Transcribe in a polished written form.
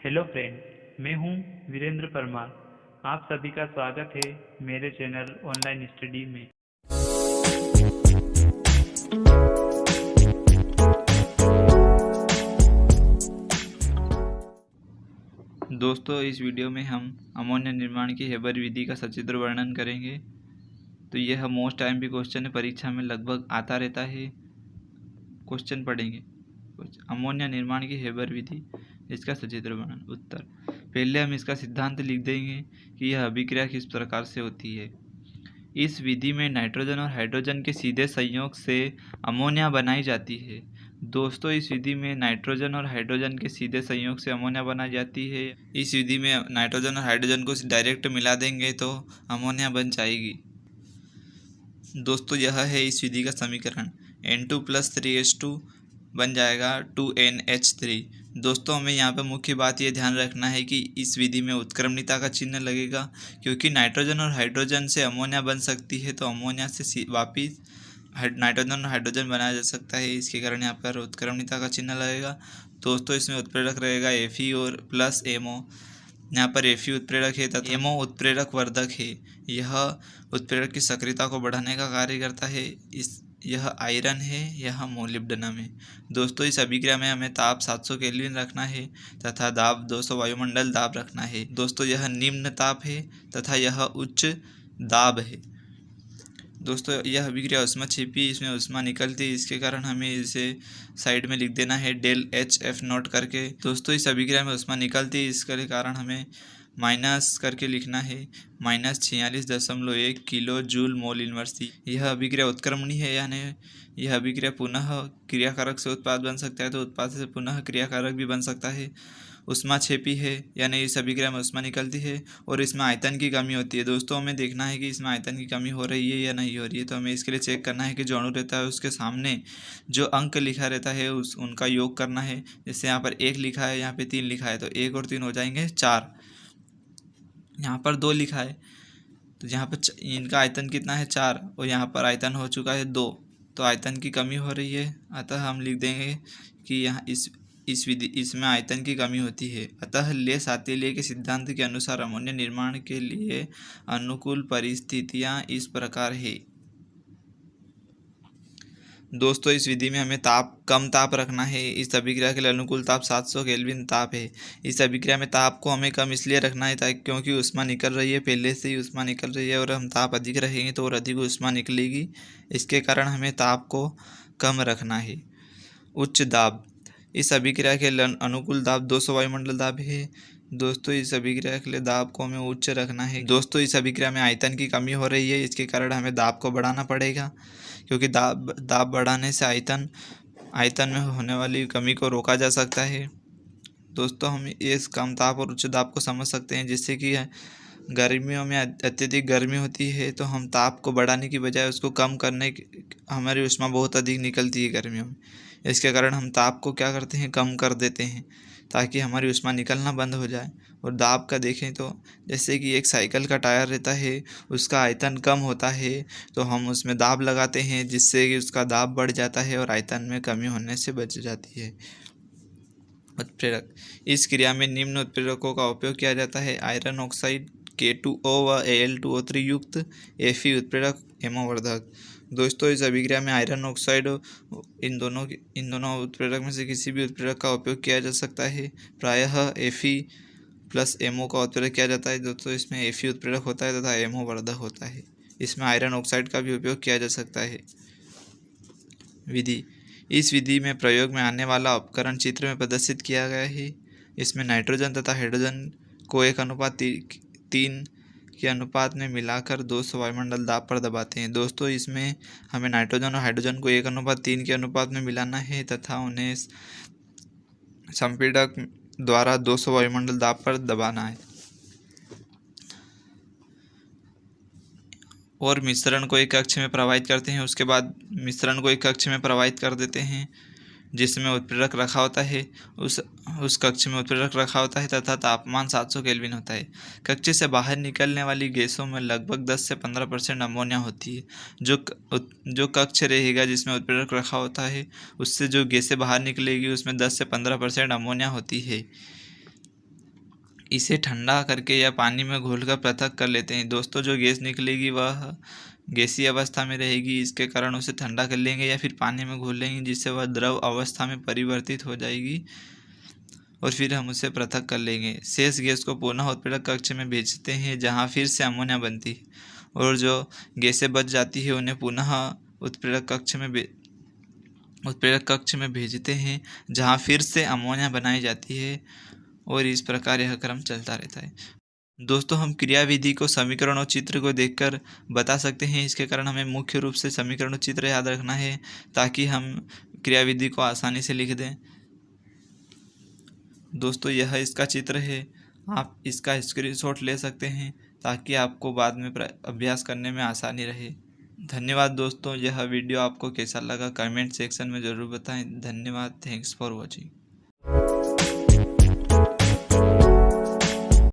Hello friend, मैं हूं वीरेंद्र परमार। आप सभी का स्वागत है मेरे चैनल ऑनलाइन स्टडी में। दोस्तों, इस वीडियो में हम अमोनिया निर्माण की हेबर विधि का सचित्र वर्णन करेंगे। तो यह मोस्ट टाइम भी क्वेश्चन है, परीक्षा में लगभग आता रहता है। क्वेश्चन पढ़ेंगे। अमोनिया निर्माण की हेबर विधि, इसका सचित्र वर्णन। उत्तर, पहले हम इसका सिद्धांत लिख देंगे कि यह अभिक्रिया किस प्रकार से होती है। इस विधि में नाइट्रोजन और हाइड्रोजन के सीधे संयोग से अमोनिया बनाई जाती है। दोस्तों, इस विधि में नाइट्रोजन और हाइड्रोजन के सीधे संयोग से अमोनिया बनाई जाती है। इस विधि में नाइट्रोजन और हाइड्रोजन को डायरेक्ट मिला देंगे तो अमोनिया बन जाएगी। दोस्तों, यह है इस विधि का समीकरण। N2+3H2 बन जाएगा 2NH3। दोस्तों, हमें यहाँ पर मुख्य बात ये ध्यान रखना है कि इस विधि में उत्क्रमणिता का चिन्ह लगेगा, क्योंकि नाइट्रोजन और हाइड्रोजन से अमोनिया बन सकती है, तो अमोनिया से वापिस नाइट्रोजन और हाइड्रोजन बनाया जा सकता है। इसके कारण यहाँ पर उत्क्रमणिता का चिन्ह लगेगा। दोस्तों, इसमें उत्प्रेरक रहेगा Fe और प्लस MO। यहाँ पर Fe उत्प्रेरक है तथा MO उत्प्रेरक वर्धक है। यह उत्प्रेरक की सक्रियता को बढ़ाने का कार्य करता है। यह आयरन है, यह मोलिब्डेनम है। दोस्तों, इस अभिक्रिया में हमें ताप 700 केल्विन रखना है तथा दाब 200 वायुमंडल दाब रखना है। दोस्तों, यह निम्न ताप है तथा यह उच्च दाब है। दोस्तों, यह अभिक्रिया ऊष्माक्षेपी, इसमें ऊष्मा निकलती है, इसके कारण हमें इसे साइड में लिख देना है डेल HF नोट करके। दोस्तों, इस अभिक्रिया में ऊष्मा निकलती है, इसके कारण हमें माइनस करके लिखना है -46.1 किलो जूल मोल इनवर्स। यह अभिक्रिया उत्क्रमणी है, यानी यह अभिक्रिया पुनः क्रियाकारक से उत्पाद बन सकता है, तो उत्पाद से पुनः क्रियाकारक भी बन सकता है। ऊष्माक्षेपी है, यानी इस अभिक्रिया में ऊष्मा निकलती है और इसमें आयतन की कमी होती है। दोस्तों, हमें देखना है कि इसमें आयतन की कमी हो रही है या नहीं हो रही है। तो हमें इसके लिए चेक करना है कि जो अणु रहता है उसके सामने जो अंक लिखा रहता है उनका योग करना है। जैसे यहाँ पर 1 लिखा है, यहाँ पे 3 लिखा है, तो 1 और 3 हो जाएंगे 4। यहाँ पर 2 लिखा है, तो यहाँ पर इनका आयतन कितना है 4, और यहाँ पर आयतन हो चुका है 2, तो आयतन की कमी हो रही है। अतः हम लिख देंगे कि यहाँ इस विधि इसमें आयतन की कमी होती है। अतः ले के सिद्धांत के अनुसार अमोनिया निर्माण के लिए अनुकूल परिस्थितियाँ इस प्रकार है। दोस्तों, इस विधि में हमें कम ताप रखना है। इस अभिक्रिया के लिए अनुकूल ताप 700 केल्विन ताप है। इस अभिक्रिया में ताप को हमें कम इसलिए रखना है ताकि क्योंकि ऊष्मा निकल रही है, पहले से ही ऊष्मा निकल रही है, और हम ताप अधिक रहेंगे तो और अधिक ऊष्मा निकलेगी। इसके कारण हमें ताप को कम रखना है। उच्च दाब, इस अभिक्रिया के अनुकूल दाब 200 वायुमंडल दाब है। दोस्तों, इस अभिक्रिया के लिए दाब को हमें उच्च रखना है। दोस्तों, इस अभिक्रिया में आयतन की कमी हो रही है, इसके कारण हमें दाब को बढ़ाना पड़ेगा, क्योंकि दाब बढ़ाने से आयतन में होने वाली कमी को रोका जा सकता है। दोस्तों, हम इस कम ताप और उच्च दाब को समझ सकते हैं, जिससे कि गर्मियों में अत्यधिक गर्मी होती है तो हम ताप को बढ़ाने की बजाय उसको कम करने हमारी ऊष्मा बहुत अधिक निकलती है गर्मियों में। इसके कारण हम ताप को क्या करते हैं, कम कर देते हैं, ताकि हमारी ऊष्मा निकलना बंद हो जाए। और दाब का देखें तो जैसे कि एक साइकिल का टायर रहता है, उसका आयतन कम होता है तो हम उसमें दाब लगाते हैं, जिससे कि उसका दाब बढ़ जाता है और आयतन में कमी होने से बच जाती है। उत्प्रेरक, इस क्रिया में निम्न उत्प्रेरकों का उपयोग किया जाता है। आयरन ऑक्साइड K2O व Al2O3 युक्त Fe उत्प्रेरक हेमोवर्धक। दोस्तों, इस अभिक्रिया में आयरन ऑक्साइड इन दोनों उत्प्रेरक में से किसी भी उत्प्रेरक का उपयोग किया जा सकता है। प्रायः Fe प्लस MO का उत्प्रेरक किया जाता है। दोस्तों, इसमें Fe उत्प्रेरक होता है तथा MO वर्धक होता है। इसमें आयरन ऑक्साइड का भी उपयोग किया जा सकता है। विधि, इस विधि में प्रयोग में आने वाला उपकरण चित्र में प्रदर्शित किया गया है। इसमें नाइट्रोजन तथा हाइड्रोजन को 1:3 के अनुपात में मिलाकर 200 वायुमंडल दाब पर दबाते हैं। दोस्तों, इसमें हमें नाइट्रोजन और हाइड्रोजन को 1:3 के अनुपात में मिलाना है तथा उन्हें संपीड़क द्वारा 200 वायुमंडल दाब पर दबाना है और मिश्रण को एक कक्ष में प्रवाहित करते हैं। उसके बाद मिश्रण को एक कक्ष में प्रवाहित कर देते हैं जिसमें उत्प्रेरक रखा होता है। उस कक्ष में उत्प्रेरक रखा होता है तथा तापमान 700 केल्विन होता है। कक्ष से बाहर निकलने वाली गैसों में लगभग 10 से 15% अमोनिया होती है। जो कक्ष रहेगा जिसमें उत्प्रेरक रखा होता है, उससे जो गैसें बाहर निकलेगी उसमें 10 से 15% अमोनिया होती है। इसे ठंडा करके या पानी में घोलकर पृथक कर लेते हैं। दोस्तों, जो गैस निकलेगी वह गैसीय अवस्था में रहेगी, इसके कारण उसे ठंडा कर लेंगे या फिर पानी में घोल लेंगे, जिससे वह द्रव अवस्था में परिवर्तित हो जाएगी और फिर हम उसे पृथक कर लेंगे। शेष गैस को पुनः उत्प्रेरक कक्ष में भेजते हैं, जहाँ फिर से अमोनिया बनती है, और जो गैसें बच जाती है उन्हें पुनः उत्प्रेरक कक्ष में भेजते हैं, जहाँ फिर से अमोनिया बनाई जाती है, और इस प्रकार यह क्रम चलता रहता है। दोस्तों, हम क्रियाविधि को समीकरण और चित्र को देखकर बता सकते हैं। इसके कारण हमें मुख्य रूप से समीकरण और चित्र याद रखना है, ताकि हम क्रियाविधि को आसानी से लिख दें। दोस्तों, यह इसका चित्र है, आप इसका स्क्रीनशॉट ले सकते हैं ताकि आपको बाद में अभ्यास करने में आसानी रहे। धन्यवाद दोस्तों, यह वीडियो आपको कैसा लगा कमेंट सेक्शन में ज़रूर बताएं। धन्यवाद, थैंक्स फॉर वॉचिंग।